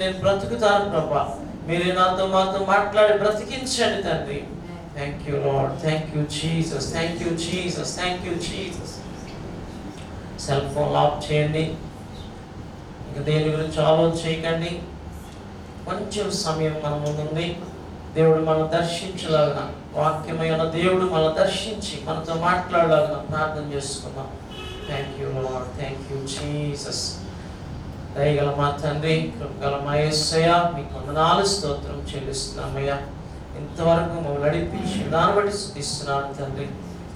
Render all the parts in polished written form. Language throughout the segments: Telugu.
నేను బ్రతుకుతాను ప్రభా. మీరే మాతో మాట్లాడి బ్రతికించండి తండ్రి. Thank you lord, thank you Jesus, thank you Jesus, thank you Jesus. Cell phone off చేయండి, ఇంకా దేని గురించి ఆలోచన చేయకండి. కొంచెం సమయం మన ముందుంది. దేవుడు మనం దర్శించలాగా, వాక్యమైన దేవుడు మనం దర్శించి మనతో మాట్లాడలాగా ప్రార్థన చేసుకుందాం. Thank you lord, thank you Jesus. దయగల మా తండ్రి, కృపగల మా యేసయ్య, మీకు వందనాలు స్తోత్రం చెల్లిస్తున్నామయ్యా. ఇంతవరకు మమ్మల్ని నడిపించి దాన్ని బట్టి స్తుతిస్తున్నాను తండ్రి.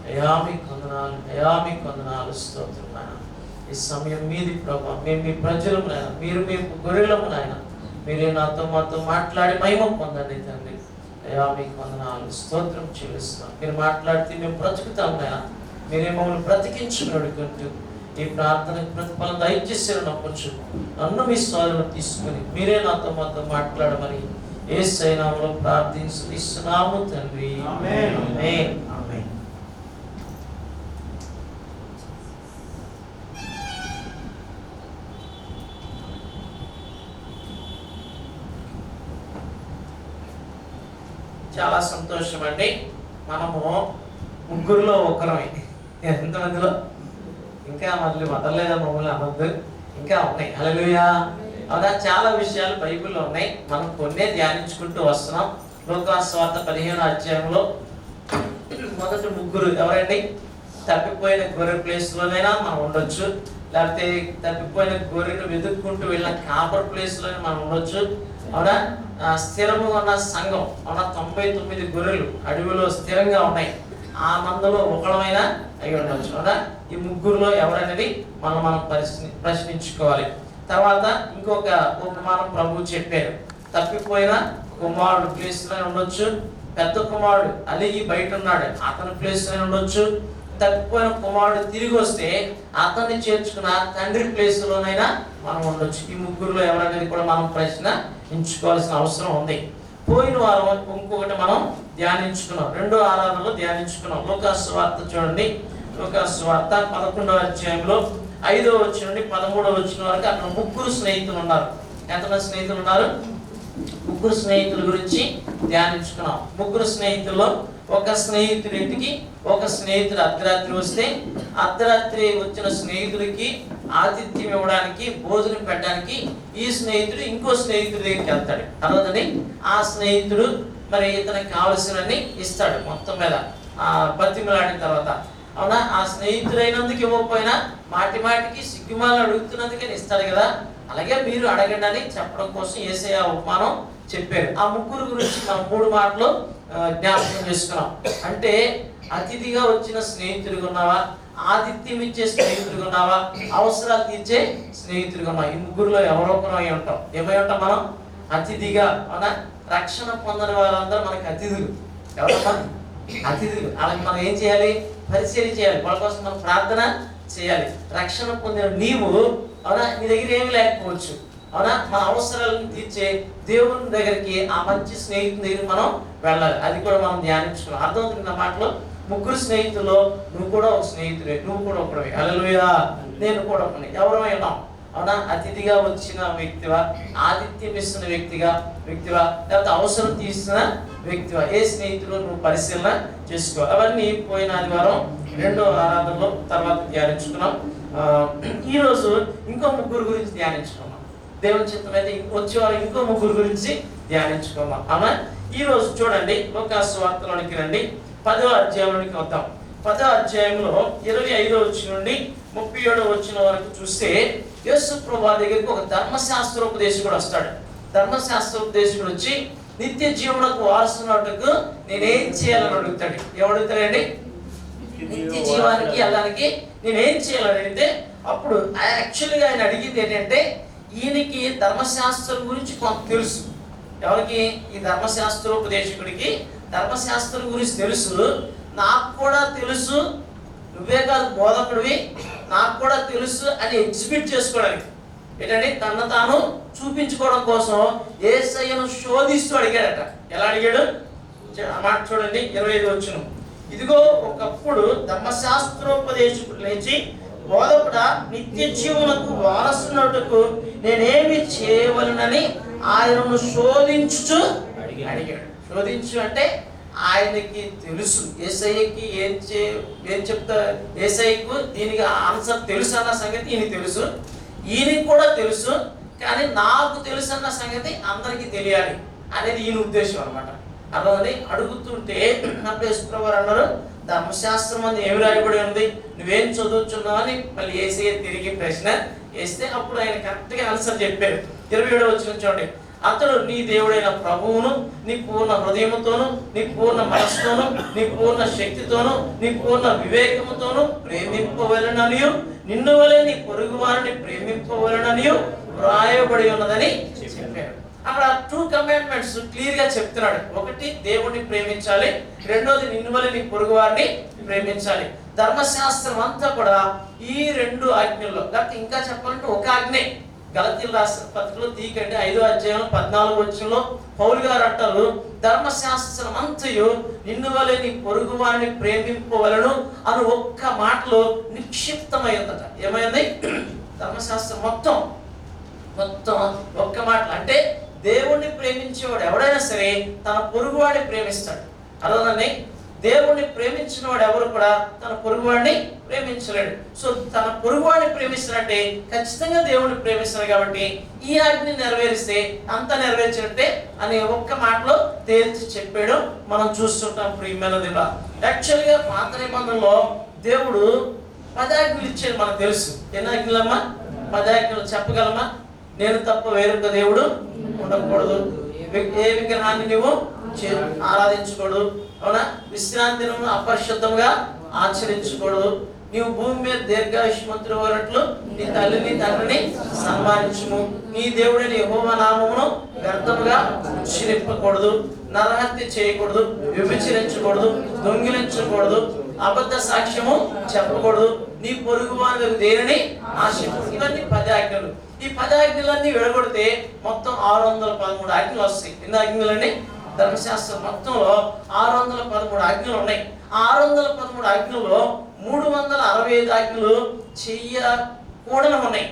అయ్యా మీకు వందనాలు, అయ్యా మీకు వందనాలు స్తోత్రం నాయన. ఈ సమయం మీది ప్రభా, మేము మీ ప్రజలము నాయన, మీరు మీ గొర్రెలము నాయన. మీరే మాతో మాట్లాడి మహిమ పొందండి తండ్రి. అయ్యా మీకు వందనాలు స్తోత్రం చెల్లిస్తున్నాం. మీరు మాట్లాడితే మేము బ్రతుకుతాం నాయన. మీరే మమ్మల్ని బ్రతికించమని అడుగుకుంటూ ఈ ప్రార్థనకు ప్రతిఫలం దయచేసి నమ్మొచ్చు. నన్ను మీ స్వాధీనం తీసుకుని మీరే నాతో మాట్లాడమని యేసయ్య నామములో ప్రార్థిస్తున్నాము తండ్రి. ఆమేన్, ఆమేన్, ఆమేన్. చాలా సంతోషం అండి. మనము ముగ్గురులో ఒకరమే. ఎంతమందిలో? ఇంకా మళ్ళీ వదలలేదా మమ్మల్ని అనొద్దు, ఇంకా ఉన్నాయి. హల్లెలూయా. అవునా, చాలా విషయాలు బైబిల్లో ఉన్నాయి. మనం కొన్నే ధ్యానించుకుంటూ వస్తున్నాం. లూకాసు సువార్త 15వ అధ్యాయంలో మొదటి ముగ్గురు ఎవరండి? తప్పిపోయిన గొర్రె ప్లేస్లోనైనా మనం ఉండొచ్చు, లేకపోతే తప్పిపోయిన గొర్రెను వెతుక్కుంటూ వెళ్ళిన కాపర్ ప్లేస్లోనే మనం ఉండొచ్చు. అవునా, స్థిరము ఉన్న సంఘం, అవునా, 99 గొర్రెలు అడవిలో స్థిరంగా ఉన్నాయి. ఆ మందలో ఒకళ్ళమైనా అయి ఉండొచ్చు. అవునా, ఈ ముగ్గురులో ఎవరనేది మనం ప్రశ్నించుకోవాలి. తర్వాత ఇంకొక ఉపమానం ప్రభు చెప్పారు. తప్పిపోయిన కుమారుడు ప్లేస్లో ఉండొచ్చు, పెద్ద కుమారుడు అలిగి బయట ఉన్నాడు, అతని ప్లేస్లో ఉండొచ్చు. తప్పిపోయిన కుమారుడు తిరిగి వస్తే అతన్ని చేర్చుకున్న తండ్రి ప్లేస్లోనైనా మనం ఉండొచ్చు. ఈ ముగ్గురులో ఎవరనేది కూడా మనం ప్రశ్నించుకోవాల్సిన అవసరం ఉంది. పోయిన వారం ఇంకొకటి మనం ధ్యానించుకున్నాం, 2వ ఆరాధనలో ధ్యానించుకున్నాం. లూకాసు వార్త చూడండి. లూకాసు వార్త 11వ అధ్యాయంలో 5వ వచనం నుండి 13వ వచనం వరకు అక్కడ ముగ్గురు స్నేహితులు ఉన్నారు. ఎంతమంది స్నేహితులు ఉన్నారు? ముగ్గురు స్నేహితుల గురించి ధ్యానించుకున్నాం. ముగ్గురు స్నేహితుల్లో ఒక స్నేహితుడి ఇంటికి ఒక స్నేహితుడు అర్ధరాత్రి వస్తే, అర్ధరాత్రి వచ్చిన స్నేహితుడికి ఆతిథ్యం ఇవ్వడానికి, భోజనం పెట్టడానికి ఈ స్నేహితుడు ఇంకో స్నేహితుడి దగ్గరికి వెళ్తాడు. తర్వాతని ఆ స్నేహితుడు మరి ఇతనికి కావలసినన్ని ఇస్తాడు. మొత్తం మీద బతిమలాడిన తర్వాత, అవునా, ఆ స్నేహితుడైనందుకు ఇవ్వకపోయినా మాటికి సిగ్గుమాలను అడుగుతున్నందుకే ఇస్తాడు కదా. అలాగే మీరు అడగండి అని చెప్పడం కోసం యేసయ్య ఉపమానం చెప్పారు. ఆ ముగ్గురు గురించి మనం 3 మాటలు జ్ఞాపకం చేసుకున్నాం. అంటే అతిథిగా వచ్చిన స్నేహితుడిగా ఉన్నావా, ఆతిథ్యం ఇచ్చే స్నేహితుడిగా ఉన్నావా, అవసరాలు తీర్చే స్నేహితుడిగా ఉన్నావా? ఈ ముగ్గురులో ఎవరో ఒకరు అయి ఉంటాం. ఏమై ఉంటాం మనం? అతిథిగా. అవునా, రక్షణ పొందని వాళ్ళందరూ మనకి అతిథులు. ఎవరమ్మా? అతిథులు. అలాగే మనం ఏం చేయాలి? పరిచర్య చేయాలి. వాళ్ళ కోసం మనం ప్రార్థన చేయాలి. రక్షణ పొందిన నీవు, అవునా, నీ దగ్గర ఏమి లేకపోవచ్చు, అవునా, మన అవసరాలను తీర్చే దేవుని దగ్గరికి, ఆ మంచి స్నేహితుని దగ్గరికి మనం వెళ్ళాలి. అది కూడా మనం ధ్యానించుకున్నాం. అర్థమవుతుంది నా మాటలో? ముగ్గురు స్నేహితుల్లో నువ్వు కూడా ఒక స్నేహితుడే, నువ్వు కూడా ఒకడే. హల్లెలూయా. నేను కూడా ఒకనే. ఎవరమై ఉన్నాం? అవునా, అతిథిగా వచ్చిన వ్యక్తివా, ఆతిథ్యం ఇస్తున్న వ్యక్తిగా లేకపోతే అవసరం తీస్తున్న వ్యక్తివా? ఏ స్నేహితులు నువ్వు పరిశీలన చేసుకో. అవన్నీ పోయిన ఆదివారం 2వ ఆరాధనలో తర్వాత ధ్యానించుకున్నాం. ఈరోజు ఇంకో ముగ్గురు గురించి ధ్యానించుకున్నాం. దేవుని చిత్తం అయితే వచ్చే వారు ఇంకో ముగ్గురు గురించి ధ్యానించుకున్నాం. అవునా, ఈరోజు చూడండి, లూకాసు వార్తలోనికి రండి. 10వ అధ్యాయంలోనికి వద్దాం. 10వ అధ్యాయంలో 25వ వచనం నుండి 37వ వచనం వరకు చూస్తే, యేసు ప్రభువు దగ్గరికి ఒక ధర్మశాస్త్రోపదేశకుడు వస్తాడు. ధర్మశాస్త్రోపదేశకుడు వచ్చి నిత్య జీవనకు వారసునట్టుకు నేనేం చేయాలని అడుగుతాడు. ఏమడుగుతాడండి? నిత్య జీవానికి వెళ్ళడానికి నేనేం చేయాలని అడిగితే, అప్పుడు యాక్చువల్గా ఆయన అడిగింది ఏంటంటే, ఈయనకి ధర్మశాస్త్రం గురించి కొంత తెలుసు. ఎవరికి? ఈ ధర్మశాస్త్రోపదేశకుడికి ధర్మశాస్త్రం గురించి తెలుసు. నాకు కూడా తెలుసు, నువ్వే కాదు బోధకుడివి, నాకు కూడా తెలుసు అని ఎగ్జిబిట్ చేసుకోవడానికి, ఏంటంటే తను తాను చూపించుకోవడం కోసం యేసయ్యను శోధిస్తూ అడిగాడట. ఎలా అడిగాడు? ఆ మాట చూడండి, 25 వచనం. ఇదిగో ఒకప్పుడు ధర్మశాస్త్రోపదేశకుడు లేచి, బోధకుడా, నిత్య జీవనకు వారసునట్టుకు నేనేమి చేయవలనని ఆయనను శోధించు అడిగాడు. శోధించు అంటే ఆయనకి తెలుసు యేసయ్యకి ఏం చెప్తా, యేసయ్యకు దీనికి ఆన్సర్ తెలుసు అన్న సంగతి ఈయన తెలుసు, ఈయనకి కూడా తెలుసు. కానీ నాకు తెలుసు అన్న సంగతి అందరికీ తెలియాలి అనేది ఈయన ఉద్దేశం అనమాట. అర్థమని అడుగుతుంటే అప్పుడు యేసుప్రభువు అన్నారు, ధర్మశాస్త్రం అని ఏమి రాయబడి ఉంది, నువ్వేం చదువుతున్నావు అని మళ్ళీ యేసయ్య తిరిగి ప్రశ్న వేస్తే అప్పుడు ఆయన కరెక్ట్గా ఆన్సర్ చెప్పారు. 27వ వచనం చూడండి. అతడు నీ దేవుడైన ప్రభువును నీ పూర్ణ హృదయముతోను, నీ పూర్ణ మనస్సుతోను, నీ పూర్ణ శక్తితోను, నీ పూర్ణ వివేకముతోను ప్రేమింపవలెననియు నిన్ను వలె నీ పొరుగు వారిని ప్రేమింపవలెననియు వ్రాయబడి ఉన్నదని చెప్పారు. అక్కడ 2 కమాండ్మెంట్స్ క్లియర్ గా చెప్తున్నాడు. ఒకటి దేవుణ్ణి ప్రేమించాలి, రెండోది నిన్ను వలె నీ పొరుగు వారిని ప్రేమించాలి. ధర్మశాస్త్రం అంతా కూడా ఈ 2 ఆజ్ఞల్లో, లేకపోతే ఇంకా చెప్పాలంటే ఒక ఆజ్ఞే. గలతీయుల రాసిన పత్రికలో తీకండి 5వ అధ్యాయం 14వ వచనంలో పౌలు గారు అంటారు, ధర్మశాస్త్రం అంతయు నిన్ను వలె నీ పొరుగు వారిని ప్రేమింపవలను అని ఒక్క మాటలో నిక్షిప్తమై ఉందట. ఏమైంది? ధర్మశాస్త్రం మొత్తం ఒక్క మాటలు. అంటే దేవుణ్ణి ప్రేమించేవాడు ఎవడైనా సరే తన పొరుగువాడిని ప్రేమిస్తాడు. అర్థండి, దేవుణ్ణి ప్రేమించిన వాడు ఎవరు కూడా తన పొరుగువాడిని ప్రేమించలేడు. సో తన పొరుగువాడిని ప్రేమిస్తున్నట్టే ఖచ్చితంగా దేవుణ్ణి ప్రేమిస్తున్నాడు. కాబట్టి ఈ ఆజ్ఞని నెరవేరిస్తే అంత నెరవేర్చినట్టే అని ఒక్క మాటలో తేల్చి చెప్పాడు. మనం చూస్తుంటాం ప్రియమైన దేవుడా. యాక్చువల్గా పాత నిబంధనలో దేవుడు 10 ఆజ్ఞలు ఇచ్చాడు, మనకు తెలుసు. ఎన్ని ఆజ్ఞలమ్మా? 10 ఆజ్ఞలు చెప్పగలమా? నేను తప్ప వేరొక దేవుడు ఉండకూడదు, ఏ విగ్రహాన్ని నువ్వు ఆరాధించకూడదు, అవునా? విశ్రాంతి దినమును అపరిశుద్ధంగా ఆచరించకూడదు, నీవు భూమి మీద దీర్ఘాయుష్మంతుడు అయినట్లు నీ తల్లిని తండ్రిని సన్మానించుము, నీ దేవుడైన యెహోవా నామమును వ్యర్థముగా ఉచ్చరింపకూడదు, నరహత్య చేయకూడదు, వ్యభిచరించకూడదు, దొంగిలించకూడదు, అబద్ధ సాక్ష్యము చెప్పకూడదు, నీ పొరుగు వారి దేనిని ఆశించకూడదు. ఇవన్నీ 10 ఆజ్ఞలు. ఈ 10 ఆజ్ఞలన్నీ విడగొడితే మొత్తం 613 ఆజ్ఞలు వస్తాయి. ఎన్ని ఆజ్ఞలండి? ధర్మశాస్త్రం మొత్తంలో 613 ఆజ్ఞలు ఉన్నాయి. 613 ఆజ్ఞల్లో 365 ఆజ్ఞలు చెయ్యకూడని ఉన్నాయి.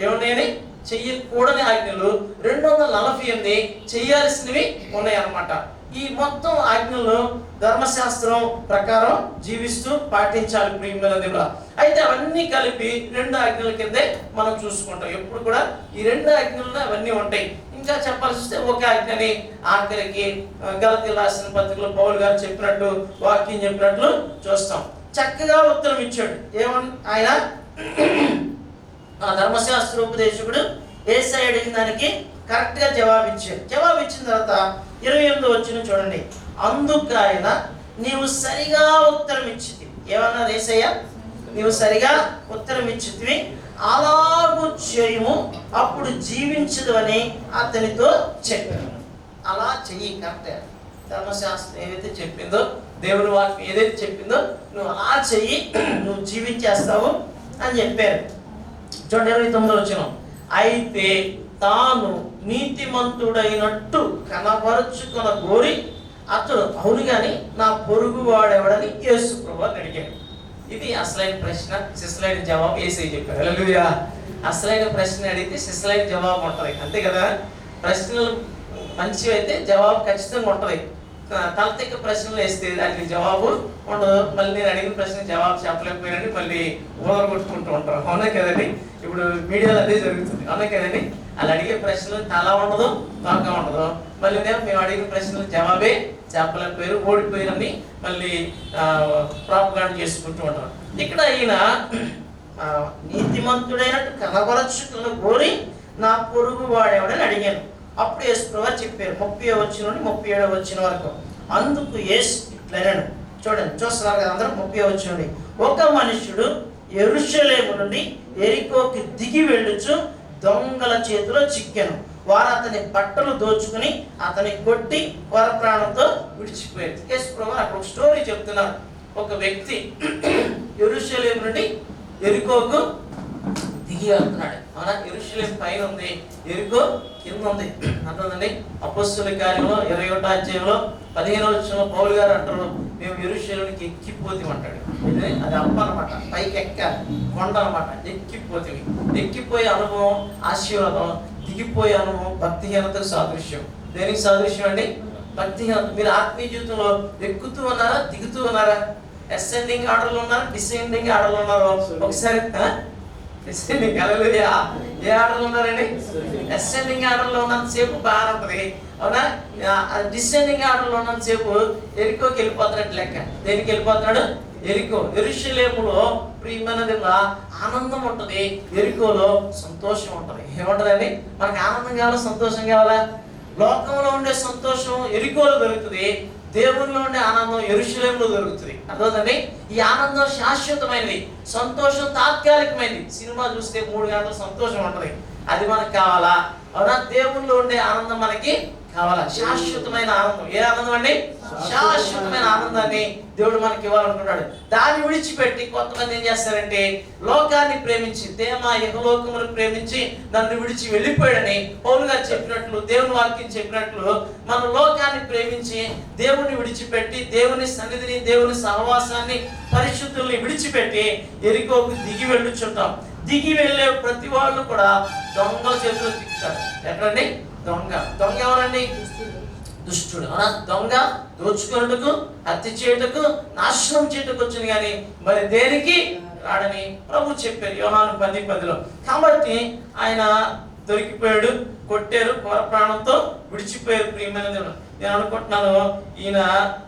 ఏమున్నాయని? చెయ్యకూడని ఆజ్ఞలు 248 చెయ్యాల్సినవి ఉన్నాయి అన్నమాట. ఈ మొత్తం ఆజ్ఞలు ధర్మశాస్త్రం ప్రకారం జీవిస్తూ పాటించాలి ప్రియమైన దేవుడా. అయితే అవన్నీ కలిపి 2 ఆజ్ఞల కిందే మనం చూసుకుంటాం. ఎప్పుడు కూడా ఈ 2 ఆజ్ఞల్లో అవన్నీ ఉంటాయి. ఇంకా చెప్పాల్సి వస్తే ఒక ఆజ్ఞని ఆఖరికి గలతీయుల రాసిన పత్రికలో పౌలు గారు చెప్పినట్టు, వాక్యం చెప్పినట్లు చూస్తాం. చక్కగా ఉత్తరం ఇచ్చాడు. ఏమని ఆయన ఆ ధర్మశాస్త్ర ఉపదేశకుడు యేసయ్య అడిగిన దానికి కరెక్ట్గా జవాబిచ్చాడు. జవాబిచ్చిన తర్వాత 28వ వచనం చూడండి. అందుకు ఆయన నీవు సరిగా ఉత్తరం ఇచ్చితివి. ఏమన్నా యేసయ్య? నీవు సరిగా ఉత్తరం ఇచ్చితివి, అలాగూ చేయము అప్పుడు జీవించదు అని అతనితో చెప్పాను. అలా చెయ్యి, కరెక్ట్గా ధర్మశాస్త్రం ఏదైతే చెప్పిందో, దేవుని వాక్యం ఏదైతే చెప్పిందో నువ్వు అలా చెయ్యి, నువ్వు జీవించేస్తావు అని చెప్పారు. చూడండి 29వ వచనం. అయితే తాను నీతిమంతుడైనట్టు కనపరుచుకొన గోరి అతడు అవును గాని నా పొరుగు వాడెవడని యేసు ప్రభువుని అడిగాడు. ఇది అసలైన ప్రశ్న, సిసలైన జవాబు యేసయ్య చెప్పారు. హల్లెలూయా. అసలైన ప్రశ్న అడిగితే సిసలైన జవాబు ఉంటుంది, అంతే కదా. ప్రశ్నలు మంచివి అయితే జవాబు ఖచ్చితంగా ఉంటుంది. తలతిక్క ప్రశ్నలు వేస్తే దానికి జవాబు ఉండదు. మళ్ళీ నేను అడిగిన ప్రశ్న జవాబు చెప్పలేకపోయినండి మళ్ళీ ఓదర కొట్టుకుంటూ ఉంటారు. అవునా కదండి? ఇప్పుడు మీడియాలో అదే జరుగుతుంది. అవునా కదండి? వాళ్ళు అడిగే ప్రశ్నలు తల ఉండదు, తొక్క ఉండదు. మళ్ళీ మేము అడిగిన ప్రశ్నలు జవాబే చెప్పలేకపోయారు, ఓడిపోయారని మళ్ళీ ప్రాపగాండ చేసుకుంటూ ఉంటారు. ఇక్కడ ఈయన నీతిమంతుడైనట్టు కనబరచుకున్న గోరి నా పొరుగు వాడేవాడని అడిగాను. అప్పుడు యేసు ప్రభువు చెప్పారు 30వ వచనం నుండి 37వ వచనం వరకు. అందుకు యేసు ఇట్లనెను. చూడండి, చూస్తున్నారు కదా అందరూ. 30వ వచనం నుండి. ఒక మనుష్యుడు యెరూషలేము నుండి యెరికోకి దిగి వెళ్ళుచు దొంగల చేతిలో చిక్కెను. వారు అతని బట్టలు దోచుకుని అతని కొట్టి వారి ప్రాణంతో విడిచిపోయారు. యేసు ప్రభువు అక్కడ ఒక స్టోరీ చెప్తున్నారు. ఒక వ్యక్తి యెరూషలేము నుండి యెరికోకు దిగి వెళ్తున్నాడు. అవునా? యెరూషలేము పైన ఉంది, యెరికో కింద ఉంది. అర్థండి. అపొస్తలుల కార్యంలో 21వ అధ్యాయంలో 15వ వచనంలో పౌలు గారు అంటారు, మేము యెరూషలేముకి ఎక్కిపోతాం అంటాడు. అది అప్ప అనమాట, పైకి ఎక్కాలి, కొండ అనమాట. ఎక్కిపోతాం. ఎక్కిపోయే అనుభవం, ఆశీర్వాదం, దిగిపోయాను భక్తిహీనతకు సాదృశ్యం. దేనికి సాదృశ్యం అండి? భక్తిహీనత. మీరు ఆత్మీయ జీవితంలో ఎక్కుతూ ఉన్నారా, దిగుతూ ఉన్నారా? అసెండింగ్ ఆర్డర్లో ఉన్నారా, డిసెండింగ్ ఆర్డర్లో ఉన్నారో? ఒకసారి డిసెండింగ్. హల్లెలూయా. ఏ ఆర్డర్లో ఉన్నారండి? అసెండింగ్ ఆర్డర్లో ఉన్నంతసేపు బాగా ఉంటుంది, అవునా? డిసెండింగ్ ఆర్డర్లో ఉన్నంతసేపు ఎరికోకి వెళ్ళిపోతున్నట్టు లెక్క. దేనికి వెళ్ళిపోతున్నాడు? ఎరికో. యెరూషలేములో ప్రియమైనది ఆనందం ఉంటుంది, ఎరికోలో సంతోషం ఉంటుంది. ఏముంటుందండి? మనకు ఆనందం కావాలా, సంతోషం కావాలా? లోకంలో ఉండే సంతోషం ఎరికోలో దొరుకుతుంది, దేవునిలో ఉండే ఆనందం యెరూషలేములో దొరుకుతుంది. అర్థమవుతుందండి? ఈ ఆనందం శాశ్వతమైనది, సంతోషం తాత్కాలికమైనది. సినిమా చూస్తే 3 గంటలు సంతోషం ఉంటుంది, అది మనకు కావాలా? అవునా? దేవునిలో ఉండే ఆనందం మనకి కావాలా? శాశ్వతమైన ఆనందం. ఏ ఆనందం అండి? శాశ్వతమైన ఆనందాన్ని దేవుడు మనకి ఇవ్వాలనుకున్నాడు. దాన్ని విడిచిపెట్టి కొంతమంది ఏం చేస్తారంటే, లోకాన్ని ప్రేమించి, దేమా యెహోలోకమును ప్రేమించి నన్ను విడిచి వెళ్ళిపోయాడని పౌలు గారు చెప్పినట్లు, దేవుని వాక్యం చెప్పినట్లు, మన లోకాన్ని ప్రేమించి దేవుని విడిచిపెట్టి, దేవుని సన్నిధిని, దేవుని సహవాసాన్ని, పరిశుద్ధుల్ని విడిచిపెట్టి ఎరికోకు దిగి వెళ్ళుచుంటాం. దిగి వెళ్ళే ప్రతి వాళ్ళు కూడా దొంగల చేతులు తిప్పుతారు. ఎక్కడండి? దొంగ. దొంగ ఎవరండి? దుష్టుడు. దొంగ దోచుకున్నట్టుకు, హత్య చేయుటకు, నాశనం చేయుటకు వచ్చింది, కానీ మరి దేనికి రాడని ప్రభు చెప్పారు యోహాను 10:10లో. కాబట్టి ఆయన దొరికిపోయాడు, కొట్టారు, కొర ప్రాణంతో విడిచిపోయారు. ప్రియమైన దేవుడు, నేను అనుకుంటున్నాను ఈయన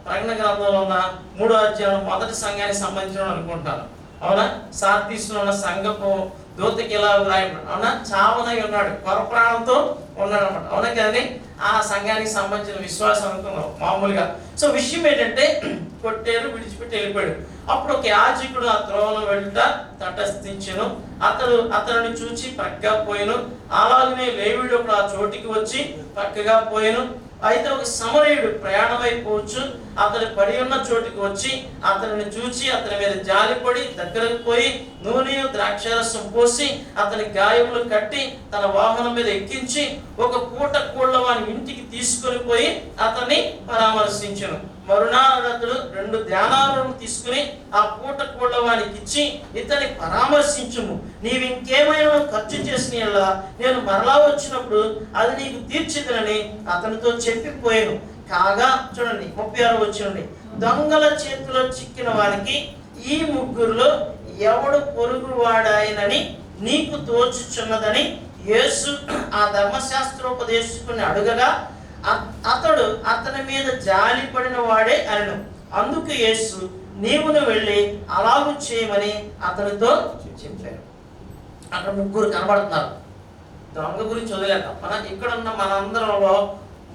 ప్రకటన గ్రంథంలో ఉన్న 3వ అధ్యాయం మొదటి సంఘానికి సంబంధించిన అనుకుంటాను. అవునా? సార్దీసులో ఉన్న సంఘపు దూతకి ఇలా రాయబడి, అవునా, చావనై ఉన్నాడు, కొర ప్రాణంతో ఉన్నాడు అనమాట. అవునా కదండి? ఆ సంఘానికి సంబంధించిన విశ్వాసం అనుకున్నాం మామూలుగా. సో విషయం ఏంటంటే, కొట్టారు, విడిచిపెట్టి వెళ్ళిపోయాడు. అప్పుడు ఒక యాజకుడు ఆ త్రోవలో వెళ్ళుట తటస్థించెను. అతనిని చూచి పక్కగా పోయెను. అలాగనే లేవీయుడు ఒకడు ఆ చోటికి వచ్చి పక్కగా పోయెను. అయితే ఒక సమరయుడు ప్రయాణమైపోవచ్చు అతడు పడి ఉన్న చోటికి వచ్చి అతనిని చూచి అతని మీద జాలిపడి దగ్గరకు పోయి నూనె ద్రాక్షారసం పోసి అతని గాయములు కట్టి తన వాహనం మీద ఎక్కించి ఒక పూట కూళ్ళ వాని ఇంటికి తీసుకొని పోయి అతన్ని పరామర్శించెను. మరునాడు అతడు 2 ధ్యానాలను తీసుకుని ఆ పూట కూళ్ళ వానికి ఇచ్చి, ఇతని పరామర్శించుము, నీవు ఇంకేమైనా ఖర్చు చేసిన నేను మరలా వచ్చినప్పుడు అది నీకు తీర్చిదనని అతనితో చెప్పిపోయాను. కాగా చూడండి 36 వచ్చినండి, దొంగల చేతిలో చిక్కిన వారికి ఈ ముగ్గురులో ఎవడు పొరుగువాడాయనని నీకు తోచుచున్నదని యేసు ఆ ధర్మశాస్త్రోపదేశకుని అడుగగా అతడు అతని మీద జాలి పడిన వాడే అనను. అందుకు యేసు నీవును వెళ్ళి అలాగూ చేయమని అతనితో చెప్పారు. అక్కడ ముగ్గురు కనబడుతున్నారు. దొంగ గురించి వదిలేద్దాం. ఇక్కడ ఉన్న మనందరంలో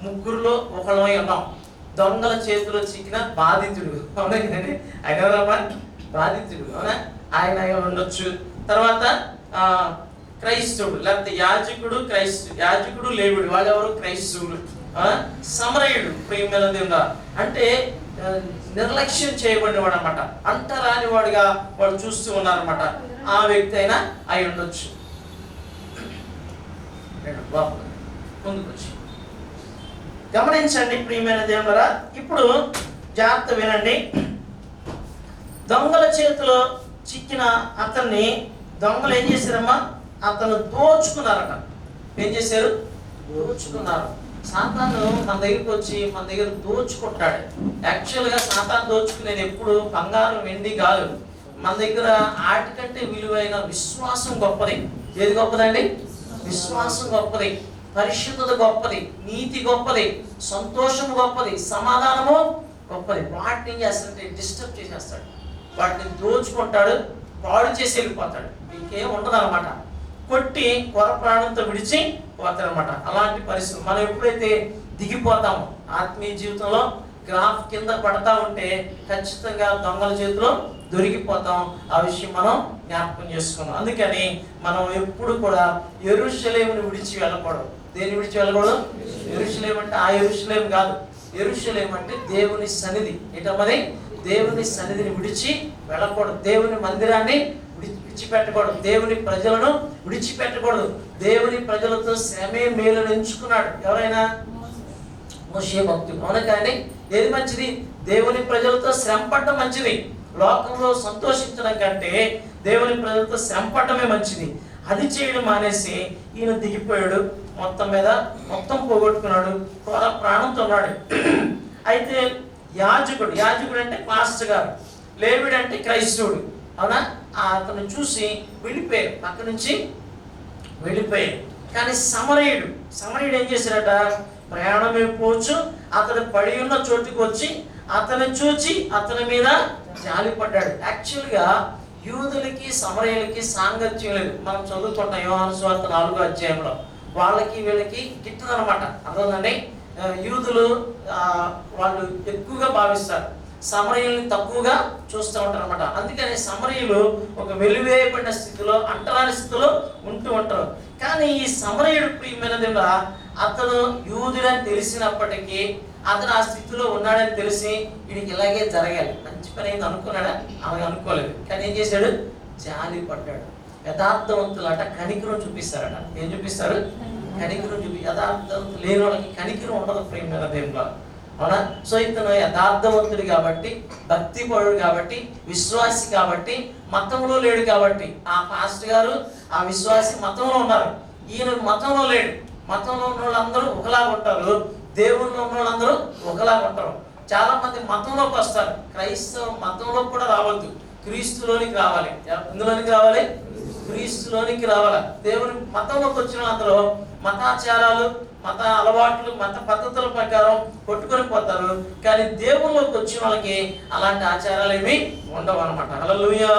ముగ్గురులో ఒకళ్ళమై ఉన్నాం. దొంగల చేతిలో చిక్కిన బాధితుడు. అవునా కదండి? ఆయన ఎవరమ్మా? బాధితుడు. అవునా? ఆయన ఉండొచ్చు. తర్వాత క్రైస్తవుడు, లేకపోతే యాజకుడు లేవుడు, వాళ్ళు ఎవరు? క్రైస్తవులు. సమరయుడు, ప్రియమైన దేవుడా, అంటే నిర్లక్ష్యం చేయబడిన వాడు అనమాట. అంటరాని వాడిగా వాళ్ళు చూస్తూ ఉన్నారన్నమాట. ఆ వ్యక్తి అయినా అయి ఉండొచ్చు. ముందుకు వచ్చి గమనించండి ప్రియమైన దేవుడా. ఇప్పుడు జాగ్రత్త వినండి. దొంగల చేతిలో చిక్కిన అతన్ని దొంగలు ఏం చేశారమ్మా? అతను దోచుకున్నారట. ఏం చేశారు? దోచుకున్నారు. సాతాను మన దగ్గరికి వచ్చి మన దగ్గర దోచుకుంటాడు. యాక్చువల్గా సాతాను దోచుకునేది ఎప్పుడు బంగారం, వెండి కాదు. మన దగ్గర ఆటికంటే విలువైన విశ్వాసం గొప్పది. ఏది గొప్పదండి? విశ్వాసం గొప్పది, పరిశుద్ధత గొప్పది, నీతి గొప్పది, సంతోషం గొప్పది, సమాధానము గొప్పది. వాటిని ఏం చేస్తాడంటే డిస్టర్బ్ చేసేస్తాడు, వాటిని దోచుకుంటాడు, పాడు చేసి వెళ్ళిపోతాడు. ఇంకేం ఉండదు అనమాట. కొట్టి కొర ప్రాణంతో విడిచి పోతాడనమాట. అలాంటి పరిస్థితులు మనం ఎప్పుడైతే దిగిపోతామో ఆత్మీయ జీవితంలో గ్రాఫ్ కింద పడతా ఉంటే ఖచ్చితంగా దొంగల చేతిలో దొరికిపోతాం. ఆ విషయం మనం జ్ఞాపకం చేసుకున్నాం. అందుకని మనం ఎప్పుడు కూడా యెరూషలేమును విడిచి వెళ్ళకూడదు. దేన్ని విడిచి వెళ్ళకూడదు? యెరూషలేము అంటే ఆ యెరూషలేము కాదు. యెరూషలేము అంటే దేవుని సన్నిధి. ఏంటమ్మది? దేవుని సన్నిధిని విడిచి వెళ్ళకూడదు. దేవుని మందిరాన్ని విడిచిపెట్టకూడదు. దేవుని ప్రజలను విడిచిపెట్టకూడదు. దేవుని ప్రజలతో శ్రమే మేలును ఎంచుకున్నాడు ఎవరైనా? మోషే భక్తుడు. అవునా కానీ ఏది మంచిది? దేవుని ప్రజలతో శ్రమ పడటం మంచిది. లోకంలో సంతోషించడం కంటే దేవుని ప్రజలతో శ్రమ పడటమే మంచిది. అది చేయడం మానేసి ఈయన దిగిపోయాడు. మొత్తం మీద మొత్తం పోగొట్టుకున్నాడు, ప్రాణంతో ఉన్నాడు. అయితే యాజకుడు అంటే పాస్టర్ గారు, లేవీడు అంటే క్రైస్తవుడు, అవునా? అతను చూసి వెళ్ళిపోయారు, పక్క నుంచి వెళ్ళిపోయారు. కానీ సమరయుడు ఏం చేశారట, ప్రయాణం అయిపోవచ్చు అతడు పడి ఉన్న చోటుకు వచ్చి అతను చూచి అతని మీద జాలిపడ్డాడు. యాక్చువల్గా యూదులకి సమరయులకి సాంగత్యం లేదు. మనం చదువుకుంటాం యోహాను సువార్త 4వ అధ్యాయంలో. వాళ్ళకి వీళ్ళకి గిట్టదనమాట, అర్థండి. యూదులు వాళ్ళు ఎక్కువగా భావిస్తారు, సమరయుల్ని తక్కువగా చూస్తూ ఉంటారు అనమాట. అందుకని సమరయులు ఒక వెలివేయబడిన స్థితిలో, అంటరాని స్థితిలో ఉంటూ ఉంటారు. కానీ ఈ సమరయుడు ప్రియమైనది, అతను యూదుడని తెలిసినప్పటికీ అతను ఆ స్థితిలో ఉన్నాడని తెలిసి వీడికి ఇలాగే జరగాలి, మంచి పని అయింది అనుకున్నాడా? అలాగే అనుకోలేదు. కానీ ఏం చేశాడు, జాలి పడ్డాడు. యథార్థవంతులట కనికరం చూపిస్తారట. ఏం చూపిస్తారు? కనికరం యథార్థవంతులు లేని వాళ్ళకి కనికరం ఉండదు ప్రేమ దేవుడు, అవునా? సో ఇతను యథార్థవంతుడు కాబట్టి, భక్తిపరుడు కాబట్టి, విశ్వాసి కాబట్టి, మతంలో లేడు కాబట్టి. ఆ పాస్టర్ గారు ఆ విశ్వాసి మతంలో ఉన్నారు, ఈయన మతంలో లేడు. మతంలో ఉన్న వాళ్ళందరూ ఒకలాగా ఉంటారు, దేవుళ్ళు ఉన్న వాళ్ళందరూ ఒకలాగా ఉంటారు. చాలా మంది మతంలోకి వస్తారు, క్రైస్తవ మతంలోకి కూడా రావద్దు, క్రీస్తులోనికి రావాలి. ఎందులోనికి రావాలి? క్రీస్తులోనికి రావాలి. దేవుని మతంలోకి వచ్చిన అందరూ మతాచారాలు, మత అలవాట్లు, మత పద్ధతుల ప్రకారం కొట్టుకొని పోతారు. కానీ దేవుళ్ళలోకి వచ్చిన వాళ్ళకి అలాంటి ఆచారాలు ఏమి ఉండవు అనమాట. హల్లెలూయా.